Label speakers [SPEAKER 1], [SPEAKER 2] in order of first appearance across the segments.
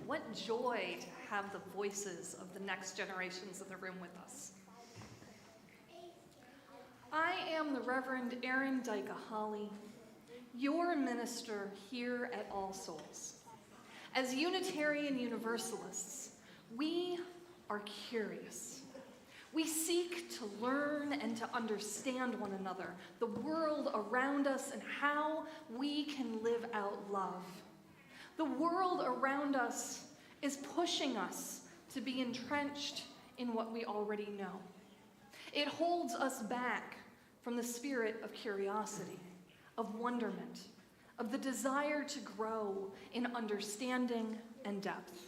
[SPEAKER 1] what joy to have the voices of the next generations in the room with us. I am the Reverend Erin Dajka Holley, your minister here at All Souls. As Unitarian Universalists, we are curious. We seek to learn and to understand one another, the world around us, and how we can live out love. The world around us is pushing us to be entrenched in what we already know. It holds us back from the spirit of curiosity, of wonderment, of the desire to grow in understanding and depth.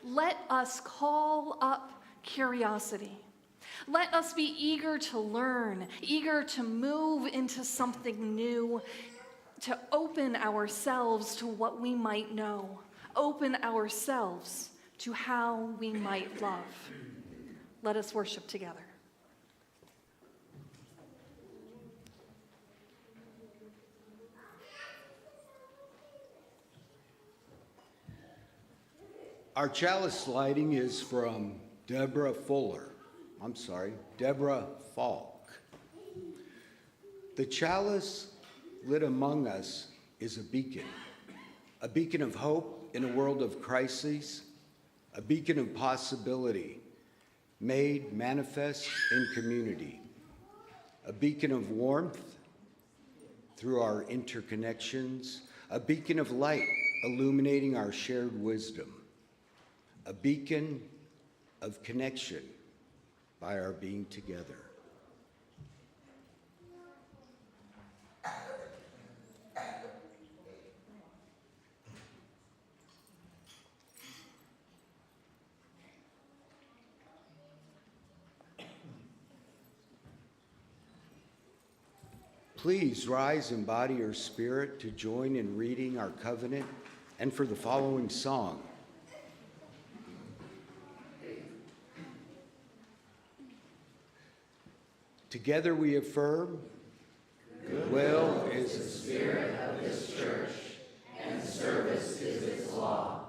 [SPEAKER 1] Let us call up curiosity. Let us be eager to learn, eager to move into something new, to open ourselves to what we might know, open ourselves to how we might love. Let us worship together.
[SPEAKER 2] Our chalice lighting is from Deborah Falk. The chalice lit among us is a beacon of hope in a world of crises, a beacon of possibility made manifest in community, a beacon of warmth through our interconnections, a beacon of light illuminating our shared wisdom, a beacon of connection by our being together. Please rise in body or spirit to join in reading our covenant and for the following song. Together we affirm, goodwill is the spirit of this church, and service is its law.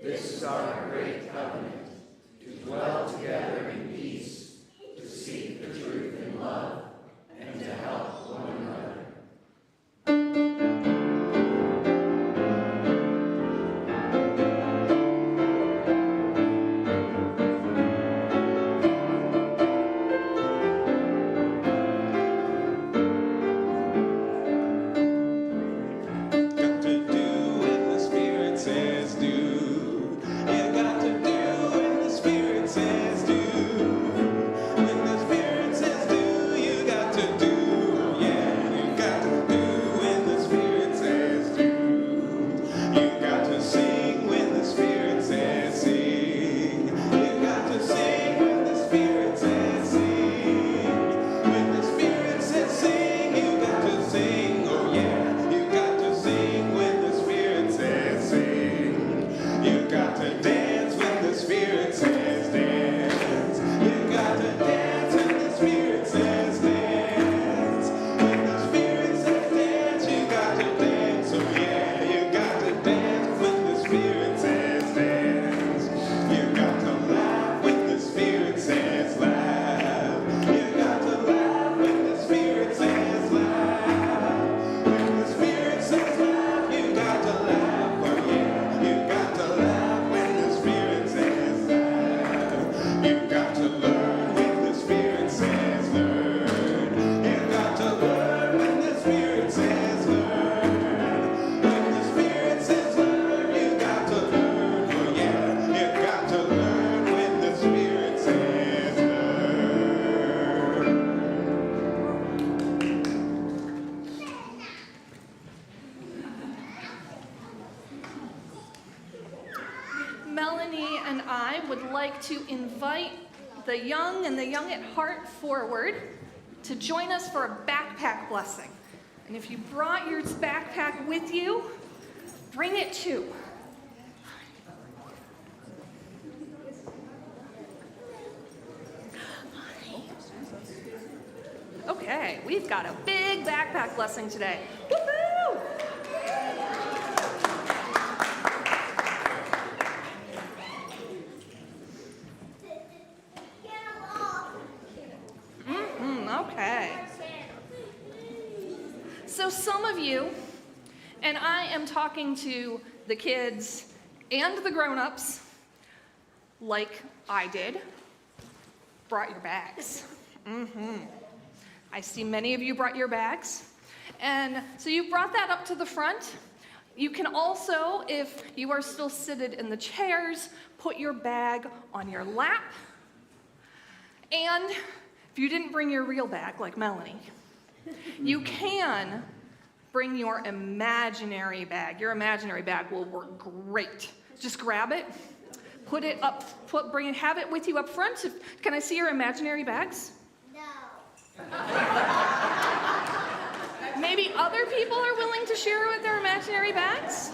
[SPEAKER 2] This is our great covenant, to dwell together in peace, to seek the truth in love, and to help one another.
[SPEAKER 1] Melanie and I would like to invite the young and the young at heart forward to join us for a backpack blessing. And if you brought your backpack with you, bring it too. Okay, we've got a big backpack blessing today. Woohoo! you, and I am talking to the kids and the grown-ups, like I did, brought your bags. I see many of you brought your bags. And so you brought that up to the front. You can also, if you are still seated in the chairs, put your bag on your lap. And if you didn't bring your real bag, like Melanie, you can bring your imaginary bag. Your imaginary bag will work great. Just grab it, put it up, have it with you up front. Can I see your imaginary bags? No. Maybe other people are willing to share with their imaginary bags?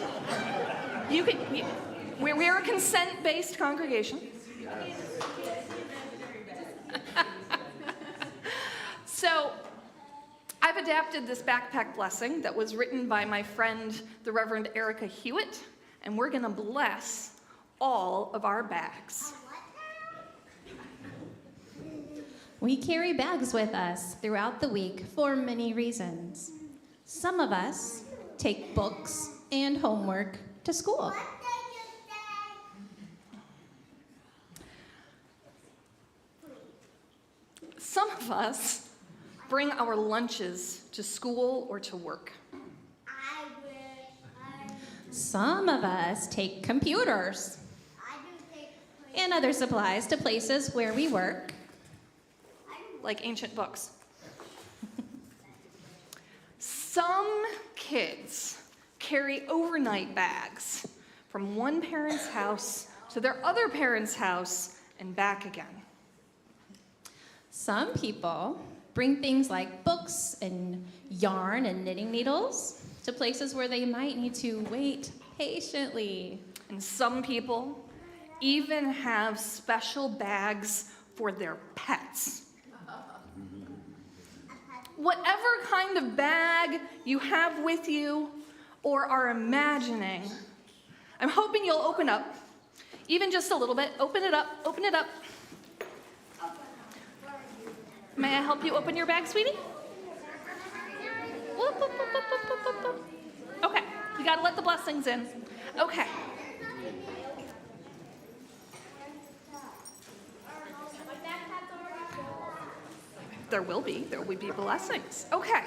[SPEAKER 1] We're a consent-based congregation. So, I've adapted this backpack blessing that was written by my friend, the Reverend Erica Hewitt, and we're going to bless all of our bags.
[SPEAKER 3] We carry bags with us throughout the week for many reasons. Some of us take books and homework to school.
[SPEAKER 1] Some of us bring our lunches to school or to work.
[SPEAKER 3] Some of us take computers and other supplies to places where we work.
[SPEAKER 1] Like ancient books. Some kids carry overnight bags from one parent's house to their other parent's house and back again.
[SPEAKER 3] Some people bring things like books and yarn and knitting needles to places where they might need to wait patiently.
[SPEAKER 1] And some people even have special bags for their pets. Whatever kind of bag you have with you or are imagining, I'm hoping you'll open up, even just a little bit. Open it up, open it up. May I help you open your bag, sweetie? Whoop, whoop, whoop, whoop, whoop, whoop, whoop. Okay, you gotta let the blessings in. Okay. There will be blessings. Okay,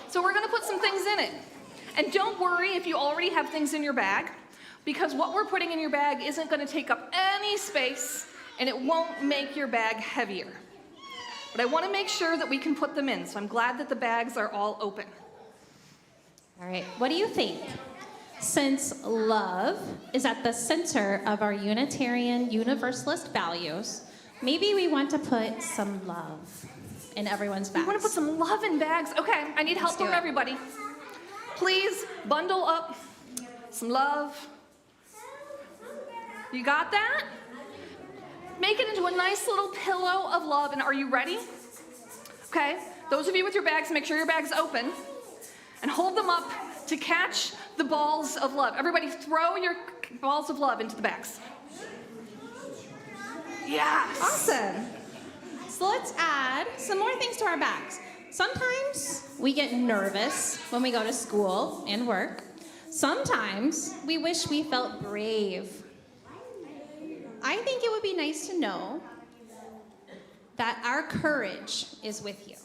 [SPEAKER 1] so we're gonna put some things in it. And don't worry if you already have things in your bag, because what we're putting in your bag isn't gonna take up any space and it won't make your bag heavier. But I wanna make sure that we can put them in, so I'm glad that the bags are all open.
[SPEAKER 3] All right, what do you think? Since love is at the center of our Unitarian Universalist values, maybe we want to put some love in everyone's bags.
[SPEAKER 1] We want to put some love in bags. Okay, I need help from everybody. Please bundle up some love. You got that? Make it into a nice little pillow of love. And are you ready? Okay, those of you with your bags, make sure your bag's open and hold them up to catch the balls of love. Everybody throw your balls of love into the bags. Yes.
[SPEAKER 3] Awesome. So let's add some more things to our bags. Sometimes we get nervous when we go to school and work. Sometimes we wish we felt brave. I think it would be nice to know that our courage is with you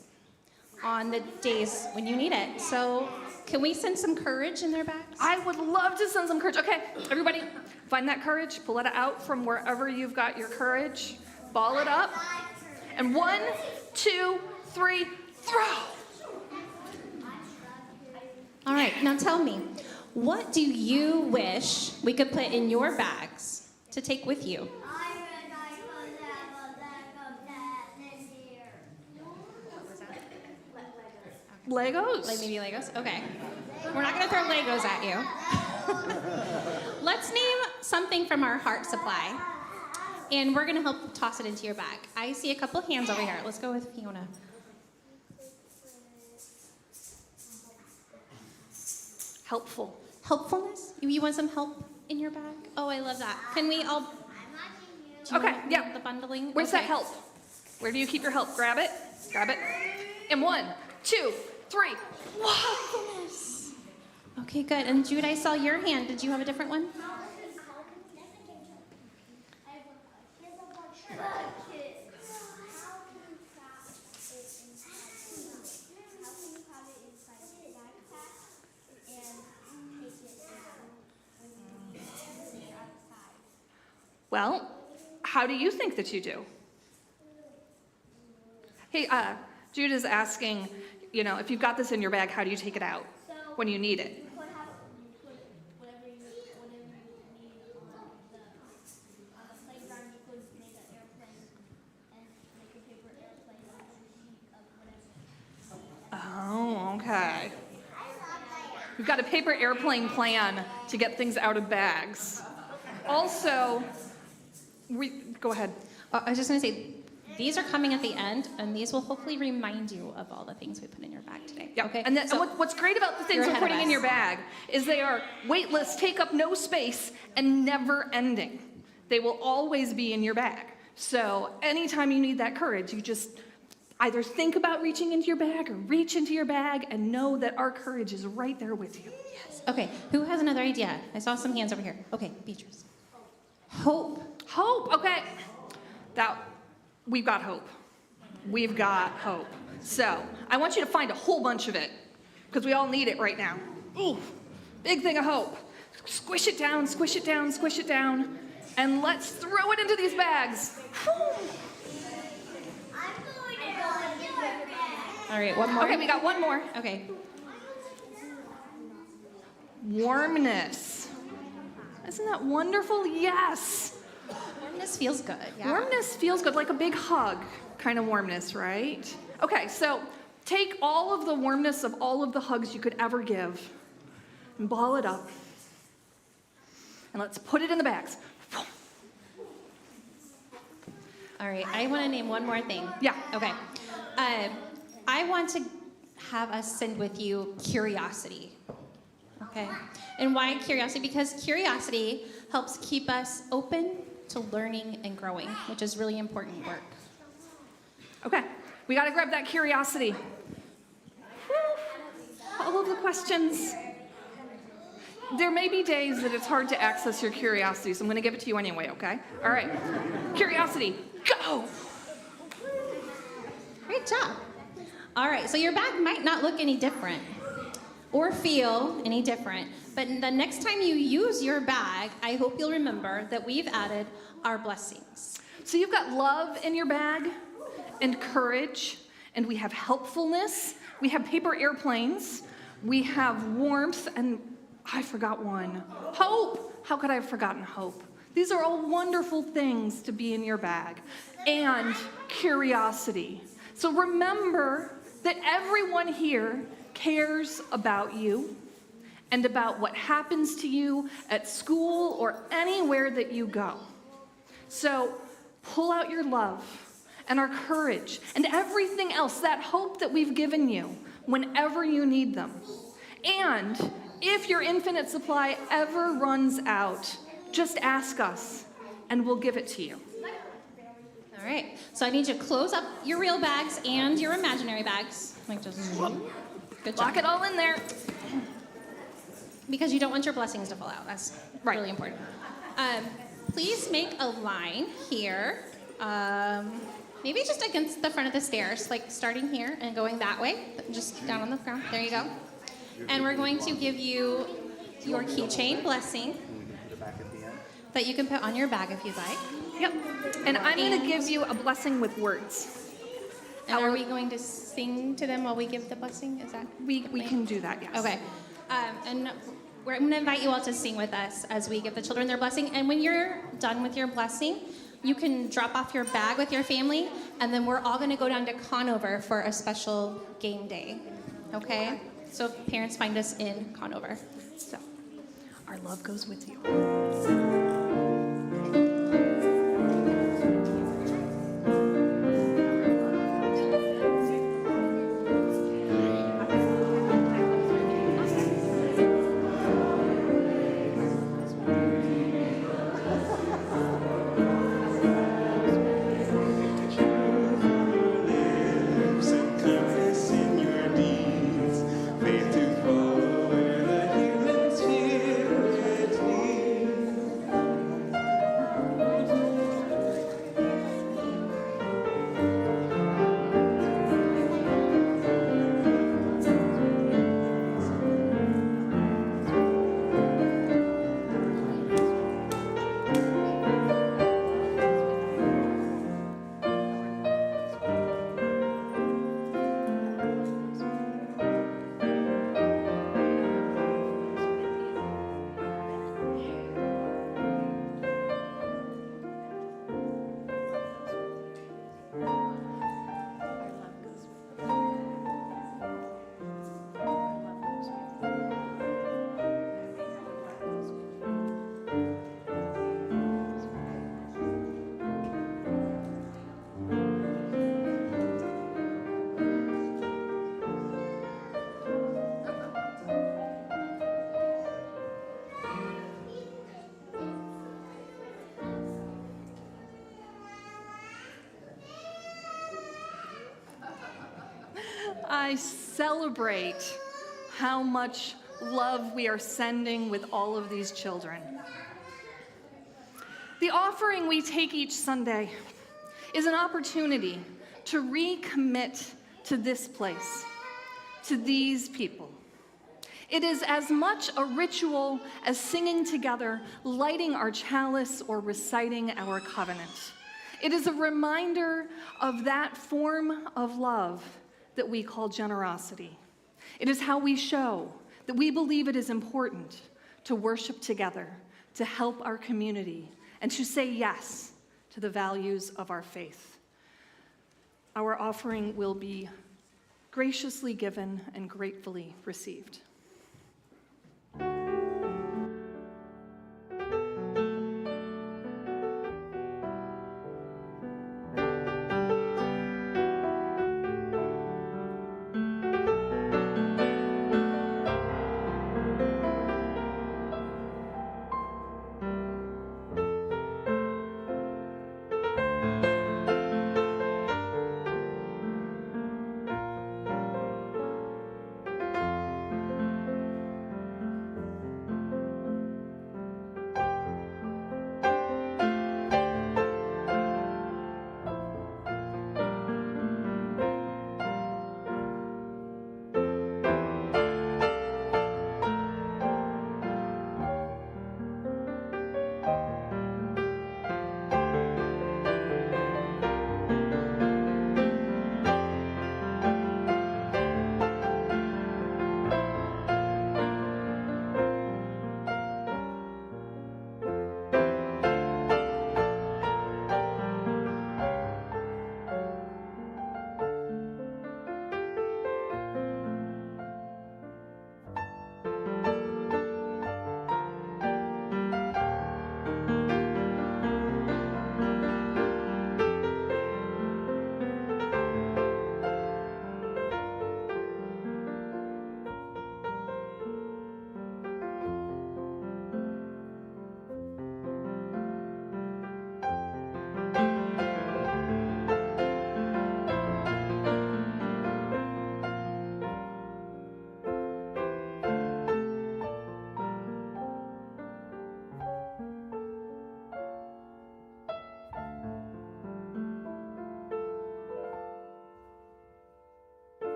[SPEAKER 3] on the days when you need it. So can we send some courage in their bags?
[SPEAKER 1] I would love to send some courage. Okay, everybody, find that courage. Pull it out from wherever you've got your courage. Ball it up. And 1, 2, 3, throw.
[SPEAKER 3] All right, now tell me, what do you wish we could put in your bags to take with you?
[SPEAKER 1] Legos?
[SPEAKER 3] Like maybe Legos? Okay. We're not going to throw Legos at you. Let's name something from our heart supply, and we're going to help toss it into your bag. I see a couple hands over here. Let's go with Fiona.
[SPEAKER 1] Helpful.
[SPEAKER 3] Helpfulness? You want some help in your bag? Oh, I love that. Can we all...
[SPEAKER 1] Okay, yeah.
[SPEAKER 3] The bundling?
[SPEAKER 1] Where's
[SPEAKER 3] okay.
[SPEAKER 1] that help? Where do you keep your help? Grab it. Grab it. And 1, 2, 3. Whoa.
[SPEAKER 3] Okay, good. And Jude, I saw your hand. Did you have a different one?
[SPEAKER 1] Well, how do you think that you do? Hey, Jude is asking, if you've got this in your bag, how do you take it out when you need it?
[SPEAKER 4] You put whatever you need on the playground. You could make an airplane and make a paper airplane on a sheet of whatever.
[SPEAKER 1] Oh, okay. We've got a paper airplane plan to get things out of bags. Also, go ahead.
[SPEAKER 3] I was just going to say, these are coming at the end, and these will hopefully remind you of all the things we put in your bag today.
[SPEAKER 1] Yeah.
[SPEAKER 3] Okay.
[SPEAKER 1] And what's great about the things
[SPEAKER 3] You're
[SPEAKER 1] we're
[SPEAKER 3] ahead of
[SPEAKER 1] putting in
[SPEAKER 3] us.
[SPEAKER 1] your bag is they are weightless, take up no space, and never ending. They will always be in your bag. So anytime you need that courage, you just either think about reaching into your bag or reach into your bag and know that our courage is right there with you.
[SPEAKER 3] Yes. Okay, who has another idea? I saw some hands over here. Okay, Beatrice. Hope.
[SPEAKER 1] Hope, okay. We've got hope. We've got hope. So I want you to find a whole bunch of it because we all need it right now. Ooh, big thing of hope. Squish it down, squish it down, squish it down, and let's throw it into these bags. Whew.
[SPEAKER 3] All right, one more.
[SPEAKER 1] Okay, we got one more.
[SPEAKER 3] Okay.
[SPEAKER 1] Warmness. Isn't that wonderful? Yes.
[SPEAKER 3] Warmness feels good. Yeah.
[SPEAKER 1] Warmness feels good, like a big hug kind of warmness, right? Okay, so take all of the warmness of all of the hugs you could ever give and ball it up. And let's put it in the bags.
[SPEAKER 3] All right, I want to name one more thing.
[SPEAKER 1] Yeah.
[SPEAKER 3] Okay. I want to have us send with you curiosity. Okay. And why curiosity? Because curiosity helps keep us open to learning and growing, which is really important work.
[SPEAKER 1] Okay, we gotta grab that curiosity. All of the questions. There may be days that it's hard to access your curiosity, so I'm gonna give it to you anyway, okay? All right, curiosity, go!
[SPEAKER 3] Great job. All right, so your bag might not look any different or feel any different, but the next time you use your bag, I hope you'll remember that we've added our blessings.
[SPEAKER 1] So you've got love in your bag, and courage, and we have helpfulness, we have paper airplanes, we have warmth, and I forgot one. Hope! How could I have forgotten hope? These are all wonderful things to be in your bag. And curiosity. So remember that everyone here cares about you and about what happens to you at school or anywhere that you go. So pull out your love and our courage and everything else, that hope that we've given you whenever you need them. And if your infinite supply ever runs out, just ask us and we'll give it to you.
[SPEAKER 3] All right, so I need you to close up your real bags and your imaginary bags. Like just, good job.
[SPEAKER 1] Lock it all in there.
[SPEAKER 3] Because you don't want your blessings to fall out. That's
[SPEAKER 1] Right.
[SPEAKER 3] really important. Please make a line here. Maybe just against the front of the stairs, like starting here and going that way, just down on the ground. There you go. And we're going to give you your keychain blessing that you can put on your bag if you'd like.
[SPEAKER 1] Yep. And I'm going to give you a blessing with words.
[SPEAKER 3] And are we going to sing to them while we give the blessing? Is that
[SPEAKER 1] We can do that, yes.
[SPEAKER 3] okay? And I'm going to invite you all to sing with us as we give the children their blessing. And when you're done with your blessing, you can drop off your bag with your family, and then we're all going to go down to Conover for a special game day. Okay? So parents find us in Conover.
[SPEAKER 1] So, our love goes with you.
[SPEAKER 5] Confess in your deeds, faith to follow where the human
[SPEAKER 1] I celebrate how much love we are sending with all of these children. The offering we take each Sunday is an opportunity to recommit to this place, to these people. It is as much a ritual as singing together, lighting our chalice, or reciting our covenant. It is a reminder of that form of love that we call generosity. It is how we show that we believe it is important to worship together, to help our community, and to say yes to the values of our faith. Our offering will be graciously given and gratefully received.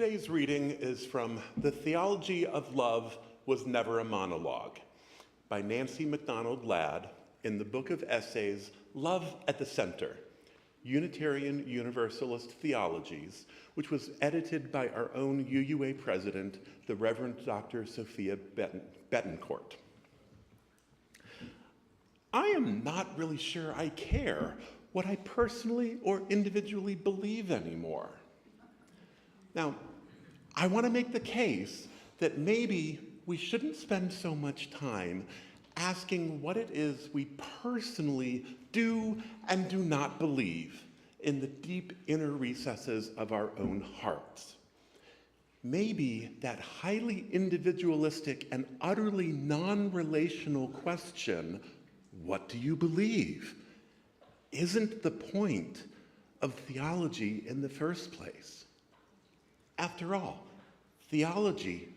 [SPEAKER 5] Today's reading is from The Theology of Love Was Never a Monologue by Nancy MacDonald Ladd in the book of essays Love at the Center, Unitarian Universalist Theologies, which was edited by our own UUA president, the Reverend Dr. Sophia Betancourt. I am not really sure I care what I personally or individually believe anymore. Now, I want to make the case that maybe we shouldn't spend so much time asking what it is we personally do and do not believe in the deep inner recesses of our own hearts. Maybe that highly individualistic and utterly non-relational question, what do you believe, isn't the point of theology in the first place. After all, theology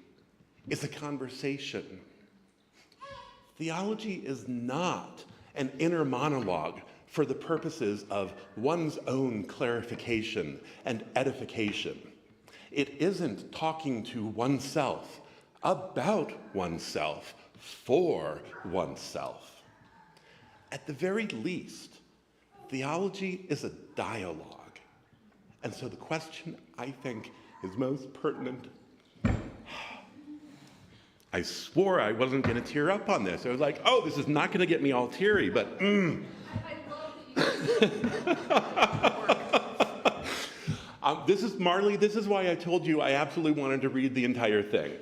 [SPEAKER 5] is a conversation. Theology is not an inner monologue for the purposes of one's own clarification and edification. It isn't talking to oneself, about oneself, for oneself. At the very least, theology is a dialogue. And so the question, I think, is most pertinent. I swore I wasn't going to tear up on this. I was like, oh, this is not going to get me all teary, but
[SPEAKER 1] I love that you
[SPEAKER 5] This is Marley. This is why I told you I absolutely wanted to read the entire thing.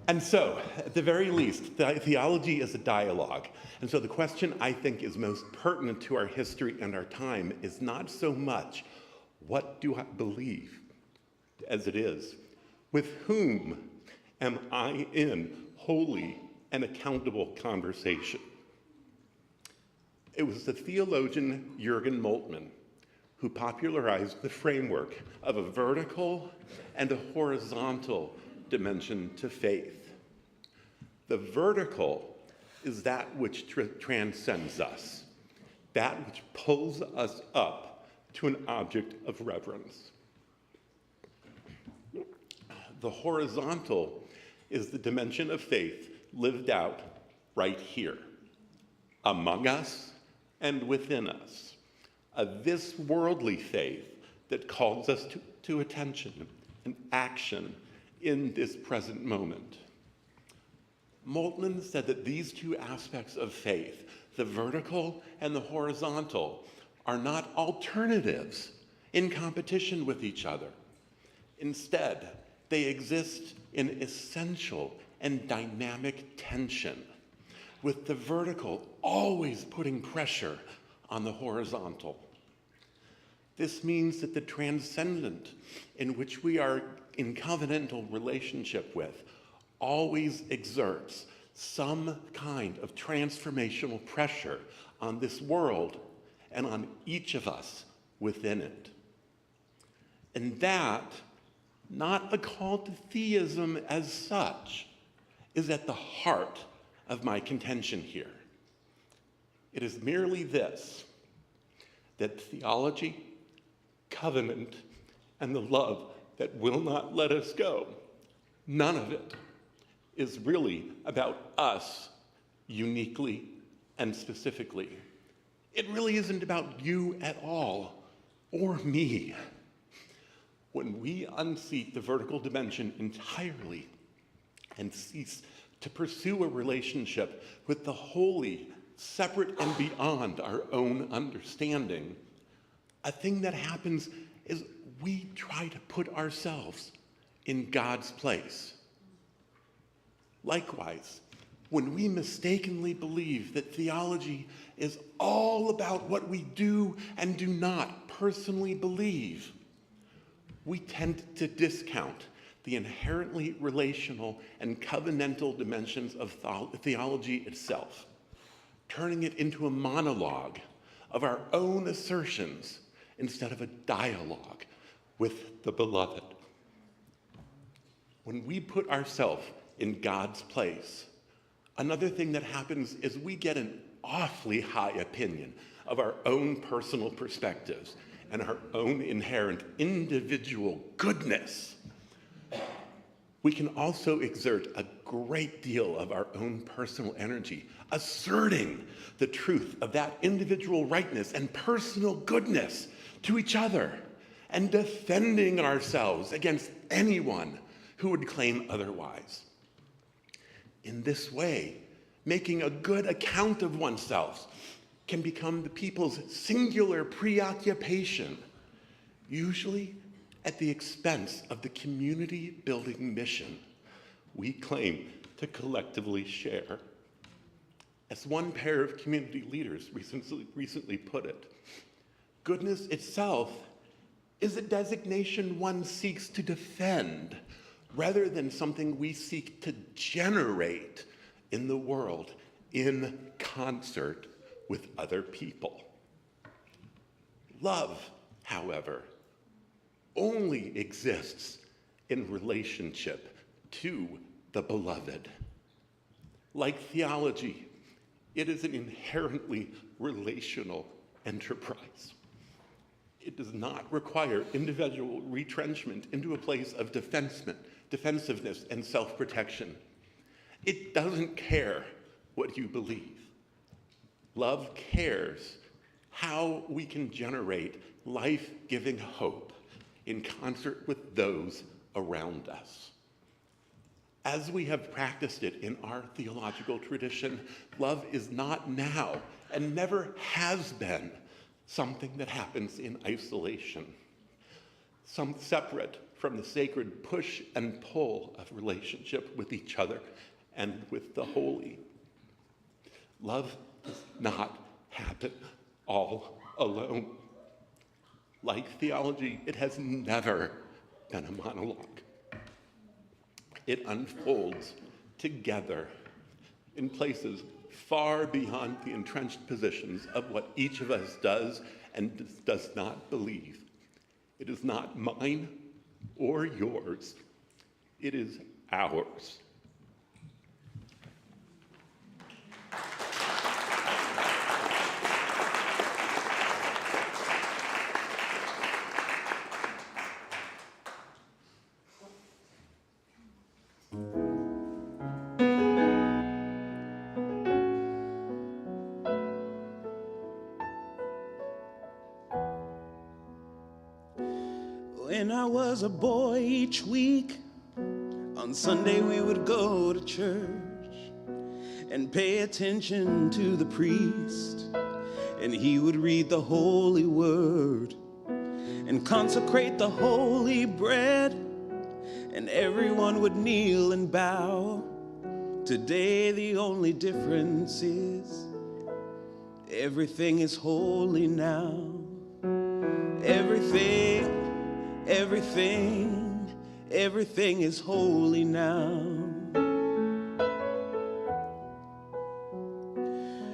[SPEAKER 5] And so, at the very least, theology is a dialogue. And so the question I think is most pertinent to our history and our time is not so much, what do I believe, as it is, with whom am I in holy and accountable conversation? It was the theologian Jürgen Moltmann who popularized the framework of a vertical and a horizontal dimension to faith. The vertical is that which transcends us, that which pulls us up to an object of reverence. The horizontal is the dimension of faith lived out right here, among us and within us, a this worldly faith that calls us to attention and action in this present moment. Moltmann said that these two aspects of faith, the vertical and the horizontal, are not alternatives in competition with each other. Instead, they exist in essential and dynamic tension, with the vertical always putting pressure on the horizontal. This means that the transcendent, in which we are in covenantal relationship with, always exerts some kind of transformational pressure on this world and on each of us within it. And that, not a call to theism as such, is at the heart of my contention here. It is merely this, that theology, covenant, and the love that will not let us go, none of it is really about us uniquely and specifically. It really isn't about you at all, or me. When we unseat the vertical dimension entirely and cease to pursue a relationship with the holy, separate and beyond our own understanding, a thing that happens is we try to put ourselves in God's place. Likewise, when we mistakenly believe that theology is all about what we do and do not personally believe, we tend to discount the inherently relational and covenantal dimensions of theology itself, turning it into a monologue of our own assertions instead of a dialogue with the beloved. When we put ourselves in God's place, another thing that happens is we get an awfully high opinion of our own personal perspectives and our own inherent individual goodness. We can also exert a great deal of our own personal energy, asserting the truth of that individual rightness and personal goodness to each other, and defending ourselves against anyone who would claim otherwise. In this way, making a good account of oneself can become the people's singular preoccupation, usually at the expense of the community-building mission we claim to collectively share. As one pair of community leaders recently put it, goodness itself is a designation one seeks to defend rather than something we seek to generate in the world in concert with other people. Love, however, only exists in relationship to the beloved. Like theology, it is an inherently relational enterprise. It does not require individual retrenchment into a place of defensiveness and self-protection. It doesn't care what you believe. Love cares how we can generate life-giving hope in concert with those around us. As we have practiced it in our theological tradition, love is not now and never has been something that happens in isolation, some separate from the sacred push and pull of relationship with each other and with the holy. Love does not happen all alone. Like theology, it has never been a monologue. It unfolds together in places far beyond the entrenched positions of what each of us does and does not believe. It is not mine or yours. It is ours.
[SPEAKER 6] When I was a boy, each week, on Sunday we would go to church and pay attention to the priest, and he would read the holy word and consecrate the holy bread, and everyone would kneel and bow. Today the only difference is everything is holy now. Everything is holy now.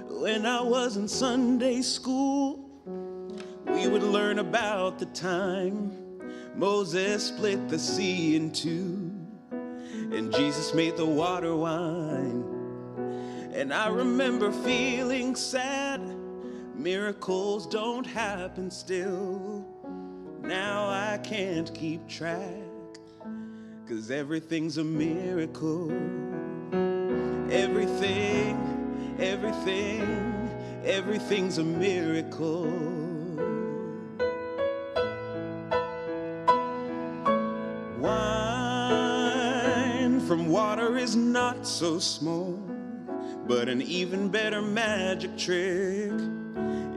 [SPEAKER 6] When I was in Sunday school, we would learn about the time Moses split the sea in two, and Jesus made the water wine. And I remember feeling sad, miracles don't happen still. Now I can't keep track, 'cause everything's a miracle. Everything's a miracle. Wine from water is not so small, but an even better magic trick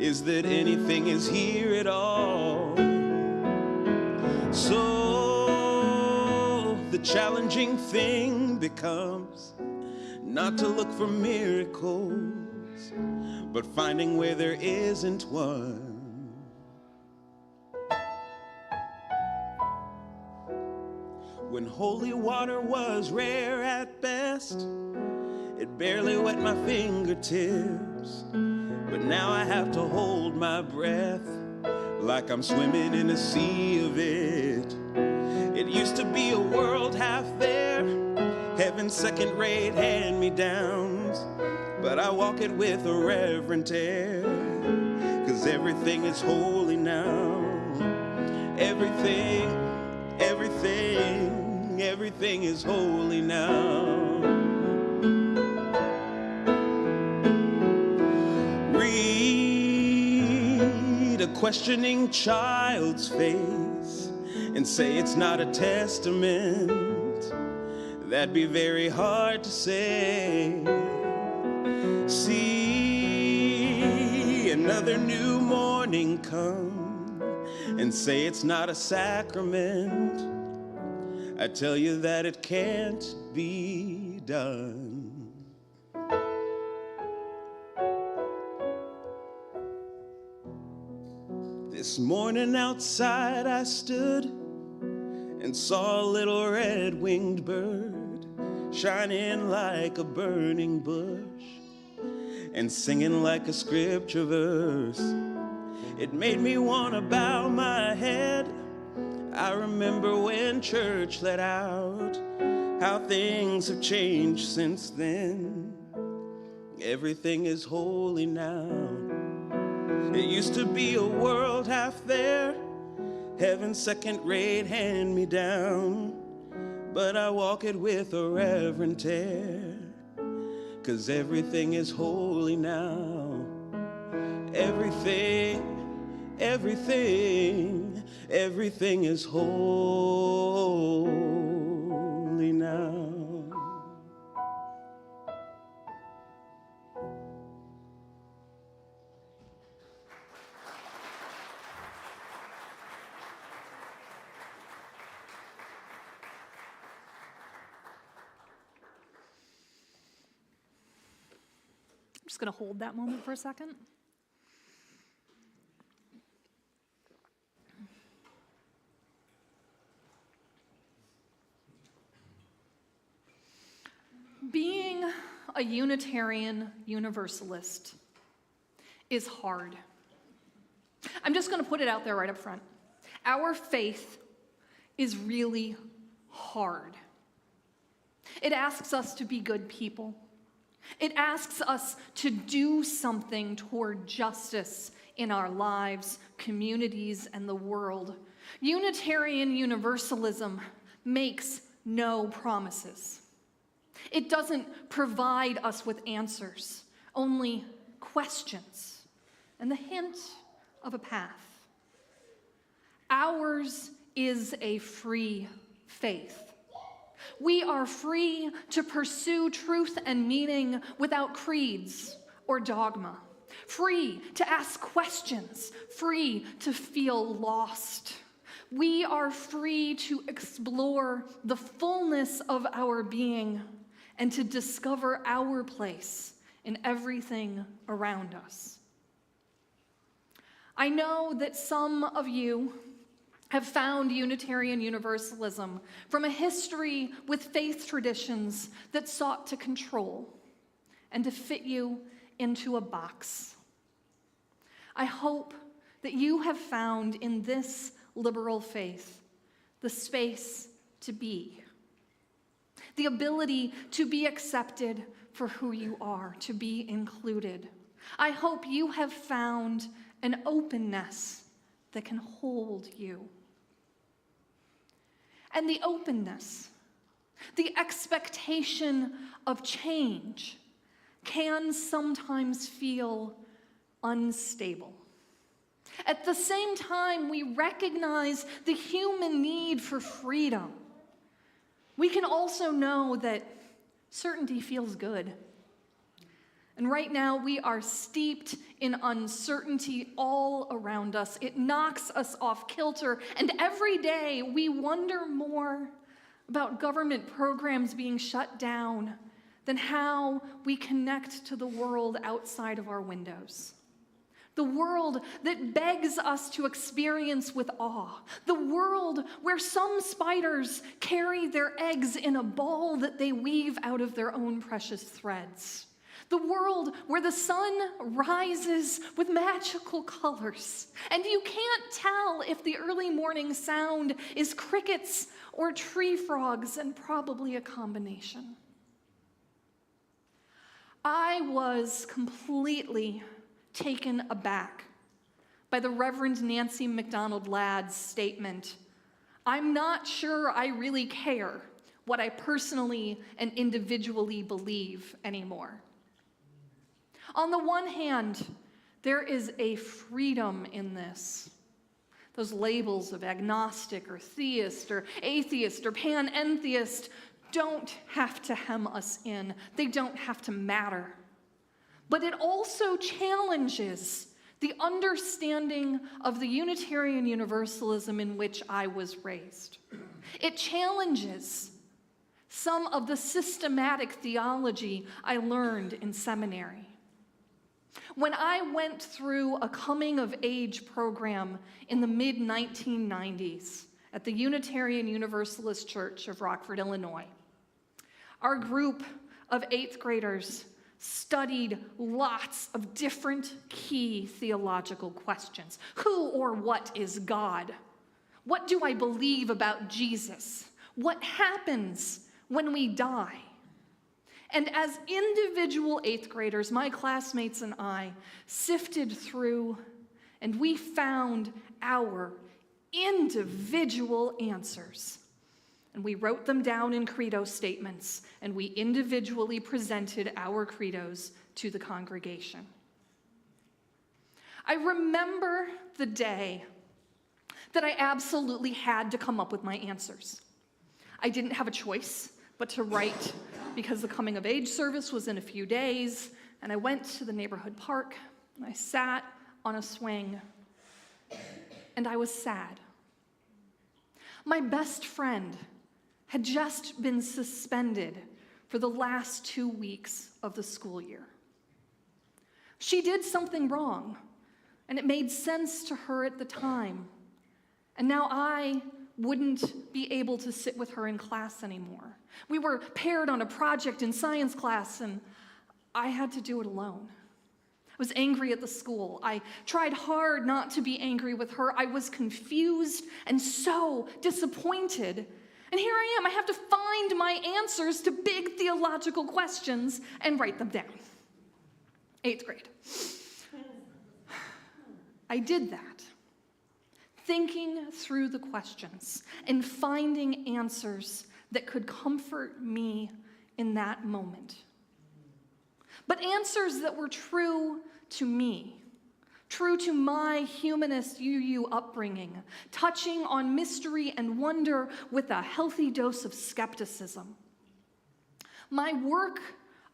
[SPEAKER 6] is that anything is here at all. So the challenging thing becomes not to look for miracles, but finding where there isn't one. When holy water was rare at best, it barely wet my fingertips, but now I have to hold my breath like I'm swimming in a sea of it. It used to be a world half there, heaven's second-rate hand-me-downs, but I walk it with a reverent air, 'cause everything is holy now. Everything is holy now. Read a questioning child's face and say it's not a testament. That'd be very hard to say. See another new morning come and say it's not a sacrament. I tell you that it can't be done. This morning outside I stood and saw a little red-winged bird shining like a burning bush and singing like a scripture verse. It made me want to bow my head. I remember when church let out, how things have changed since then. Everything is holy now. It used to be a world half there, heaven's second-rate hand-me-down, but I walk it with a reverent air, 'cause everything is holy now. Everything is holy now.
[SPEAKER 1] Just going to hold that moment for a second. Being a Unitarian Universalist is hard. I'm just going to put it out there right up front. Our faith is really hard. It asks us to be good people. It asks us to do something toward justice in our lives, communities, and the world. Unitarian Universalism makes no promises. It doesn't provide us with answers, only questions and the hint of a path. Ours is a free faith. We are free to pursue truth and meaning without creeds or dogma. Free to ask questions, free to feel lost. We are free to explore the fullness of our being and to discover our place in everything around us. I know that some of you have found Unitarian Universalism from a history with faith traditions that sought to control and to fit you into a box. I hope that you have found in this liberal faith the space to be, the ability to be accepted for who you are, to be included. I hope you have found an openness that can hold you. And the openness, the expectation of change can sometimes feel unstable. At the same time, we recognize the human need for freedom. We can also know that certainty feels good. And right now, we are steeped in uncertainty all around us. It knocks us off kilter, and every day we wonder more about government programs being shut down than how we connect to the world outside of our windows. The world that begs us to experience with awe. The world where some spiders carry their eggs in a ball that they weave out of their own precious threads. The world where the sun rises with magical colors, and you can't tell if the early morning sound is crickets or tree frogs, and probably a combination. I was completely taken aback by the Reverend Nancy MacDonald Ladd's statement, "I'm not sure I really care what I personally and individually believe anymore." On the one hand, there is a freedom in this. Those labels of agnostic or theist or atheist or panentheist don't have to hem us in. They don't have to matter. But it also challenges the understanding of the Unitarian Universalism in which I was raised. It challenges some of the systematic theology I learned in seminary. When I went through a coming-of-age program in the mid-1990s at the Unitarian Universalist Church of Rockford, Illinois, our group of 8th graders studied lots of different key theological questions. Who or what is God? What do I believe about Jesus? What happens when we die? And as individual 8th graders, my classmates and I sifted through, and we found our individual answers. And we wrote them down in credo statements, and we individually presented our credos to the congregation. I remember the day that I absolutely had to come up with my answers. I didn't have a choice but to write, because the coming of age service was in a few days, and I went to the neighborhood park, and I sat on a swing, and I was sad. My best friend had just been suspended for the last 2 weeks of the school year. She did something wrong, and it made sense to her at the time. And now I wouldn't be able to sit with her in class anymore. We were paired on a project in science class, and I had to do it alone. I was angry at the school. I tried hard not to be angry with her. I was confused and so disappointed. And here I am. I have to find my answers to big theological questions and write them down. 8th grade. I did that, thinking through the questions and finding answers that could comfort me in that moment. But answers that were true to me, true to my humanist UU upbringing, touching on mystery and wonder with a healthy dose of skepticism. My work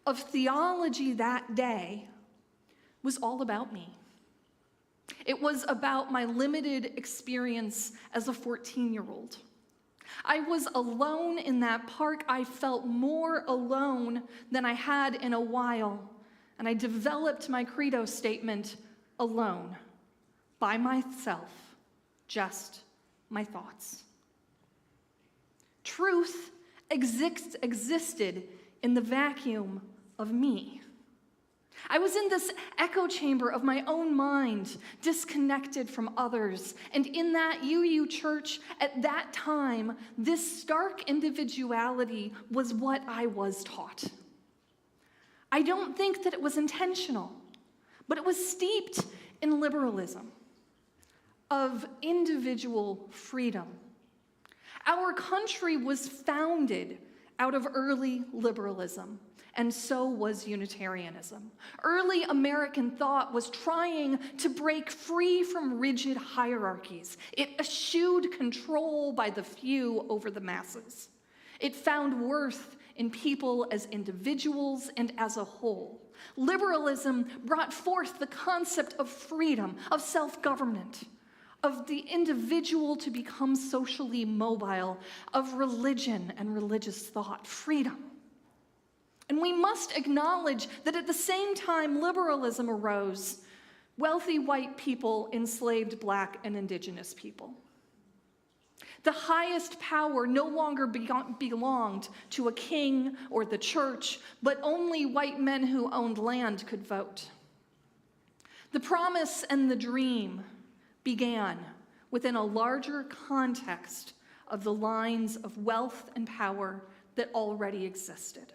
[SPEAKER 1] of theology that day was all about me. It was about my limited experience as a 14-year-old. I was alone in that park. I felt more alone than I had in a while, and I developed my credo statement alone, by myself, just my thoughts. Truth existed in the vacuum of me. I was in this echo chamber of my own mind, disconnected from others. And in that UU church at that time, this stark individuality was what I was taught. I don't think that it was intentional, but it was steeped in liberalism of individual freedom. Our country was founded out of early liberalism, and so was Unitarianism. Early American thought was trying to break free from rigid hierarchies. It eschewed control by the few over the masses. It found worth in people as individuals and as a whole. Liberalism brought forth the concept of freedom, of self-government, of the individual to become socially mobile, of religion and religious thought, freedom. And we must acknowledge that at the same time liberalism arose, wealthy white people enslaved Black and Indigenous people. The highest power no longer belonged to a king or the church, but only white men who owned land could vote. The promise and the dream began within a larger context of the lines of wealth and power that already existed.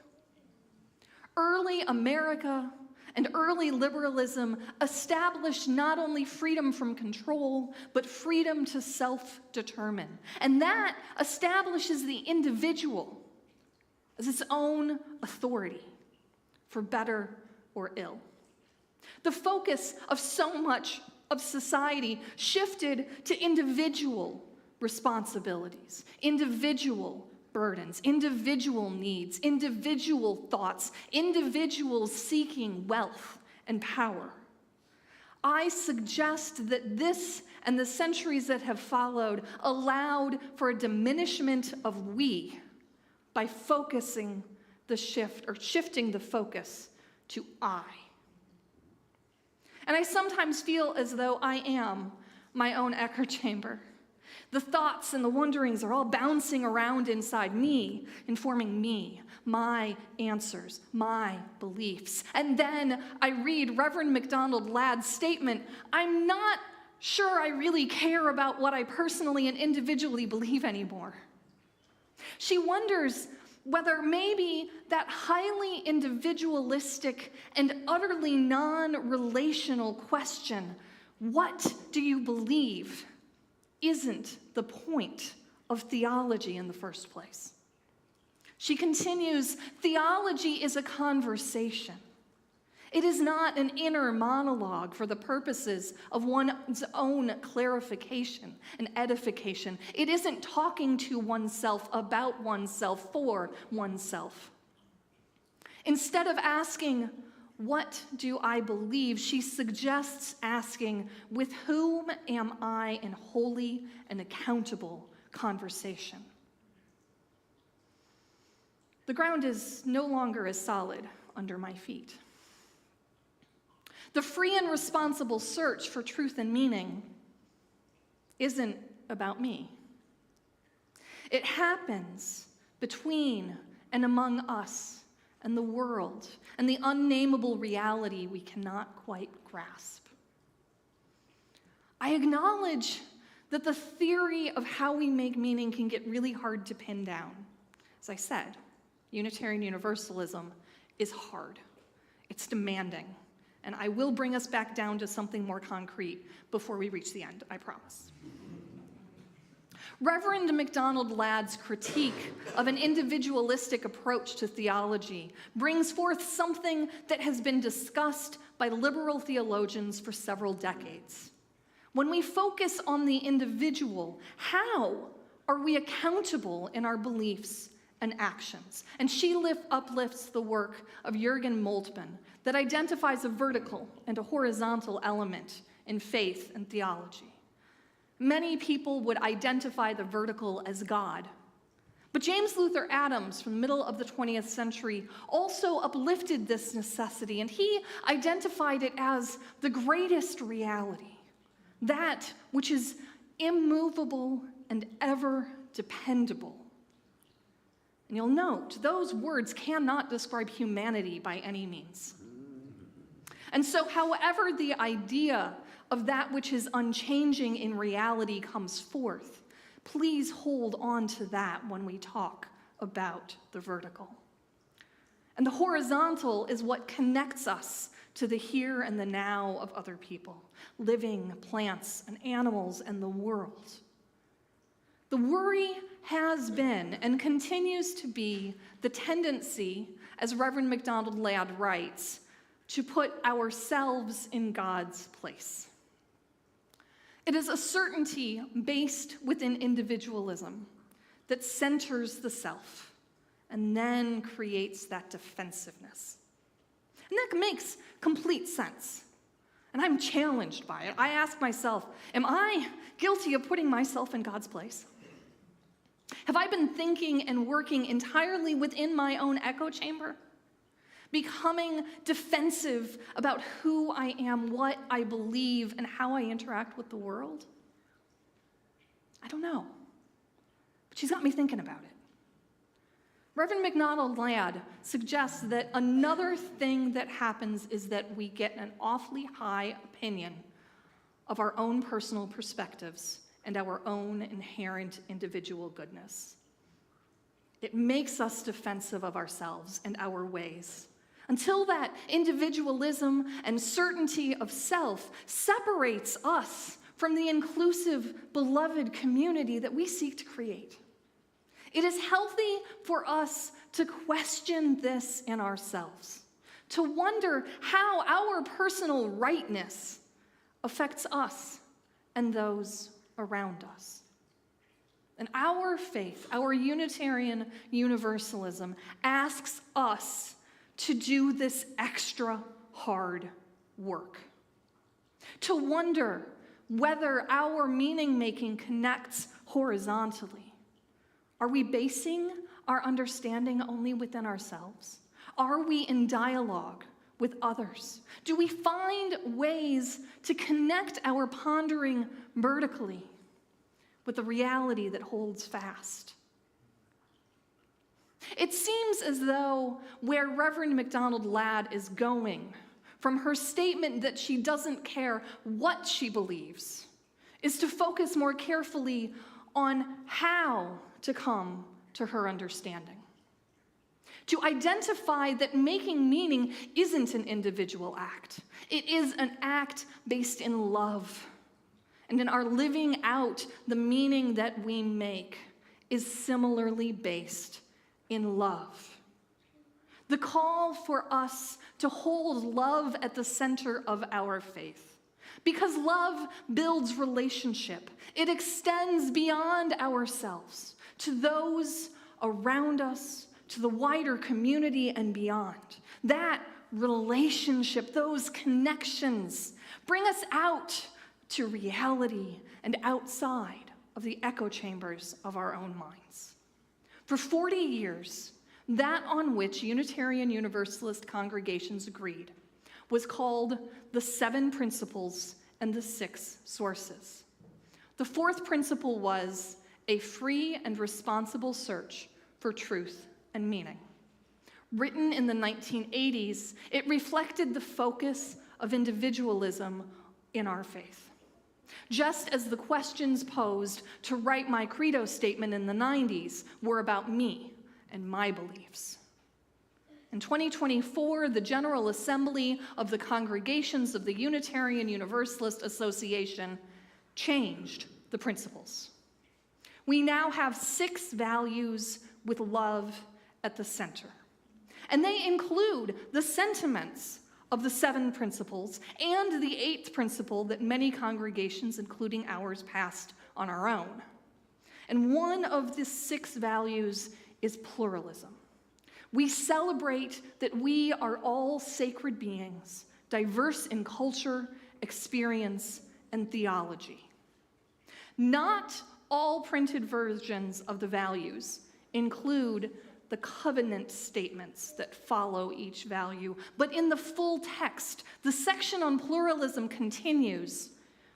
[SPEAKER 1] Early America and early liberalism established not only freedom from control, but freedom to self-determine. And that establishes the individual as its own authority, for better or ill. The focus of so much of society shifted to individual responsibilities, individual burdens, individual needs, individual thoughts, individuals seeking wealth and power. I suggest that this and the centuries that have followed allowed for a diminishment of we by focusing the shift or shifting the focus to I. And I sometimes feel as though I am my own echo chamber. The thoughts and the wonderings are all bouncing around inside me, informing me, my answers, my beliefs. And then I read Reverend MacDonald Ladd's statement, I'm not sure I really care about what I personally and individually believe anymore. She wonders whether maybe that highly individualistic and utterly non-relational question, what do you believe, isn't the point of theology in the first place. She continues, theology is a conversation. It is not an inner monologue for the purposes of one's own clarification and edification. It isn't talking to oneself about oneself for oneself. Instead of asking, what do I believe? She suggests asking, with whom am I in holy and accountable conversation? The ground is no longer as solid under my feet. The free and responsible search for truth and meaning isn't about me. It happens between and among us and the world and the unnamable reality we cannot quite grasp. I acknowledge that the theory of how we make meaning can get really hard to pin down. As I said, Unitarian Universalism is hard. It's demanding. And I will bring us back down to something more concrete before we reach the end, I promise. Reverend MacDonald Ladd's critique of an individualistic approach to theology brings forth something that has been discussed by liberal theologians for several decades. When we focus on the individual, how are we accountable in our beliefs and actions? And she uplifts the work of Jürgen Moltmann that identifies a vertical and a horizontal element in faith and theology. Many people would identify the vertical as God. But James Luther Adams, from the middle of the 20th century, also uplifted this necessity, and he identified it as the greatest reality, that which is immovable and ever dependable. And you'll note, those words cannot describe humanity by any means. And so, however the idea of that which is unchanging in reality comes forth, please hold on to that when we talk about the vertical. And the horizontal is what connects us to the here and the now of other people, living plants and animals and the world. The worry has been and continues to be the tendency, as Reverend MacDonald Ladd writes, to put ourselves in God's place. It is a certainty based within individualism that centers the self and then creates that defensiveness. And that makes complete sense. And I'm challenged by it. I ask myself, am I guilty of putting myself in God's place? Have I been thinking and working entirely within my own echo chamber? Becoming defensive about who I am, what I believe, and how I interact with the world? I don't know. But she's got me thinking about it. Reverend MacDonald Ladd suggests that another thing that happens is that we get an awfully high opinion of our own personal perspectives and our own inherent individual goodness. It makes us defensive of ourselves and our ways, until that individualism and certainty of self separates us from the inclusive, beloved community that we seek to create. It is healthy for us to question this in ourselves, to wonder how our personal rightness affects us and those around us. And our faith, our Unitarian Universalism, asks us to do this extra hard work, to wonder whether our meaning-making connects horizontally. Are we basing our understanding only within ourselves? Are we in dialogue with others? Do we find ways to connect our pondering vertically with the reality that holds fast? It seems as though where Reverend MacDonald Ladd is going from her statement that she doesn't care what she believes is to focus more carefully on how to come to her understanding. To identify that making meaning isn't an individual act. It is an act based in love. And in our living out the meaning that we make is similarly based in love. The call for us to hold love at the center of our faith. Because love builds relationship. It extends beyond ourselves to those around us, to the wider community and beyond. That relationship, those connections, bring us out to reality and outside of the echo chambers of our own minds. For 40 years, that on which Unitarian Universalist congregations agreed was called the 7 Principles and the 6 Sources. The 4th principle was a free and responsible search for truth and meaning. Written in the 1980s, it reflected the focus of individualism in our faith. Just as the questions posed to write my credo statement in the 90s were about me and my beliefs. In 2024, the General Assembly of the Congregations of the Unitarian Universalist Association changed the principles. We now have 6 values with love at the center. And they include the sentiments of the 7 principles and the 8th principle that many congregations, including ours, passed on our own. And one of the 6 values is pluralism. We celebrate that we are all sacred beings, diverse in culture, experience, and theology. Not all printed versions of the values include the covenant statements that follow each value, but in the full text, the section on pluralism continues,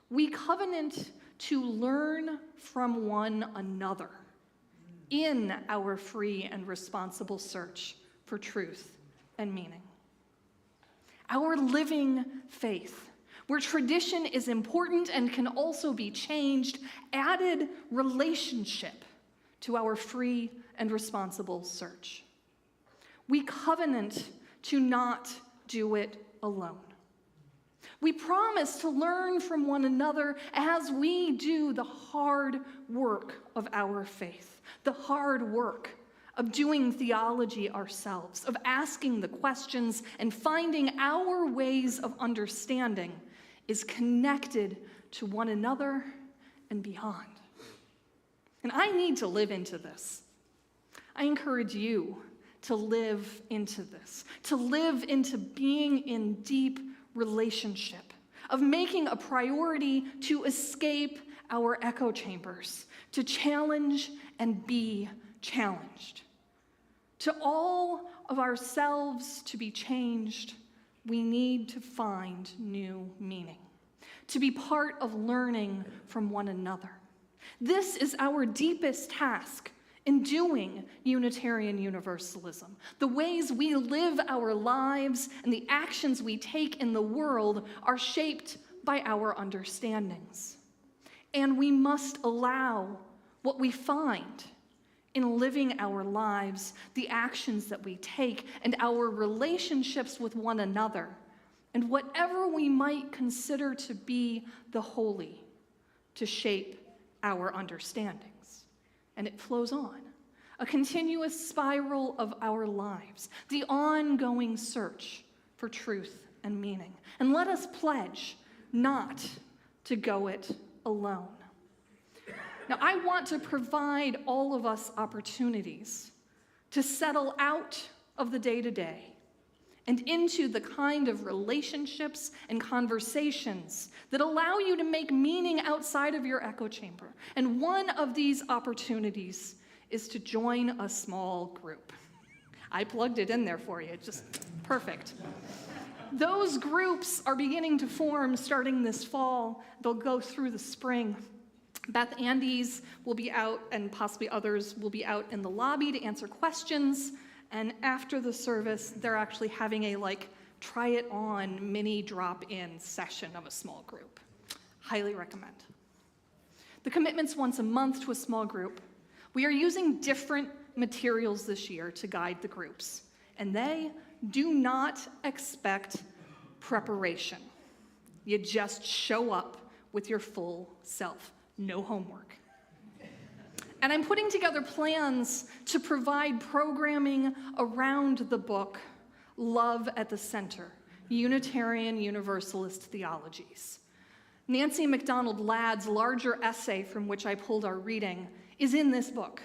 [SPEAKER 1] we covenant to learn from one another in our free and responsible search for truth and meaning. Our living faith, where tradition is important and can also be changed, added relationship to our free and responsible search. We covenant to not do it alone. We promise to learn from one another as we do the hard work of our faith, the hard work of doing theology ourselves, of asking the questions and finding our ways of understanding is connected to one another and beyond. And I need to live into this. I encourage you to live into this, to live into being in deep relationship, of making a priority to escape our echo chambers, to challenge and be challenged. To all of ourselves to be changed, we need to find new meaning, to be part of learning from one another. This is our deepest task in doing Unitarian Universalism. The ways we live our lives and the actions we take in the world are shaped by our understandings. And we must allow what we find in living our lives, the actions that we take, and our relationships with one another, and whatever we might consider to be the holy, to shape our understandings. And it flows on, a continuous spiral of our lives, the ongoing search for truth and meaning. And let us pledge not to go it alone. Now, I want to provide all of us opportunities to settle out of the day-to-day and into the kind of relationships and conversations that allow you to make meaning outside of your echo chamber. And one of these opportunities is to join a small group. I plugged it in there for you, it's just perfect. Those groups are beginning to form starting this fall. They'll go through the spring. Beth Andes will be out, and possibly others will be out in the lobby to answer questions. And after the service, they're actually having a try it on mini drop-in session of a small group. Highly recommend. The commitment's once a month to a small group. We are using different materials this year to guide the groups, and they do not expect preparation. You just show up with your full self. No homework. And I'm putting together plans to provide programming around the book, Love at the Center, Unitarian Universalist Theologies. Nancy MacDonald Ladd's larger essay from which I pulled our reading is in this book.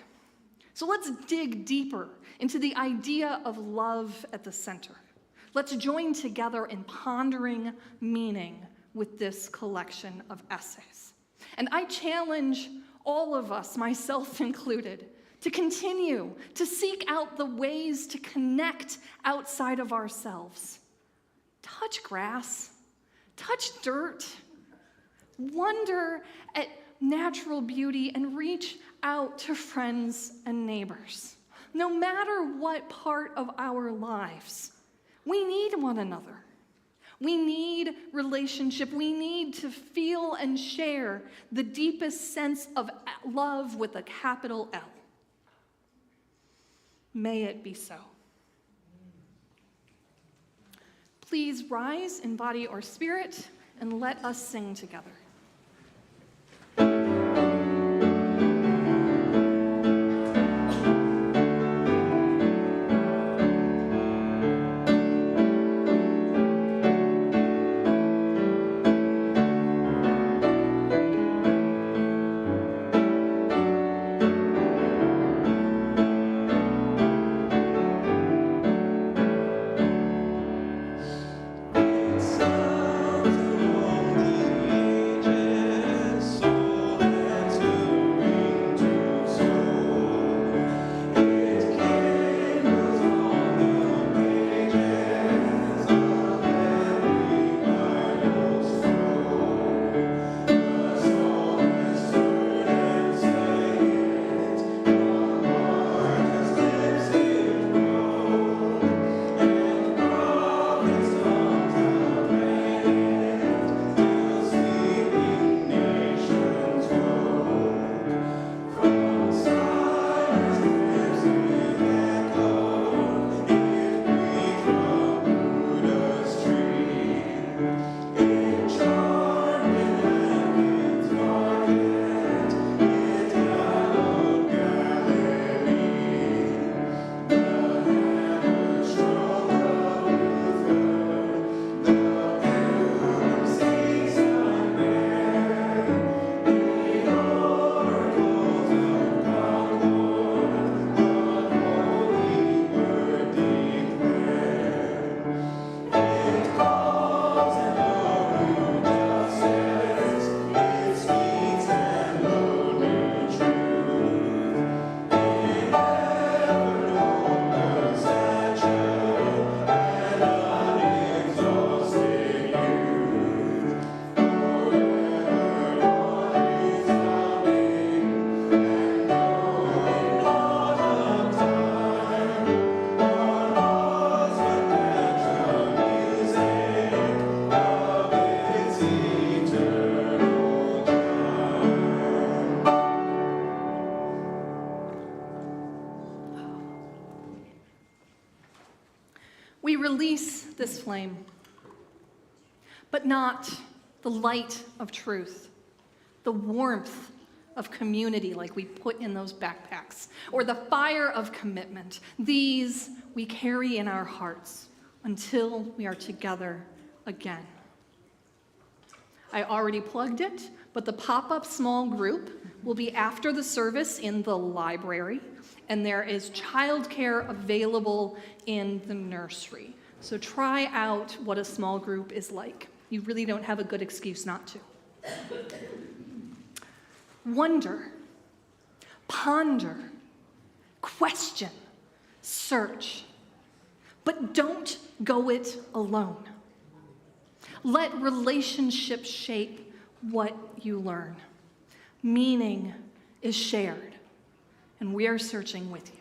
[SPEAKER 1] So let's dig deeper into the idea of love at the center. Let's join together in pondering meaning with this collection of essays. And I challenge all of us, myself included, to continue to seek out the ways to connect outside of ourselves, touch grass, touch dirt, wonder at natural beauty, and reach out to friends and neighbors. No matter what part of our lives, we need one another. We need relationship. We need to feel and share the deepest sense of love with a capital L. May it be so. Please rise in body or spirit and let us sing together. We release this flame, but not the light of truth, the warmth of community like we put in those backpacks, or the fire of commitment. These we carry in our hearts until we are together again. I already plugged it, but the pop-up small group will be after the service in the library, and there is childcare available in the nursery. So try out what a small group is like. You really don't have a good excuse not to. Wonder, ponder, question, search, but don't go it alone. Let relationship shape what you learn. Meaning is shared, and we are searching with you.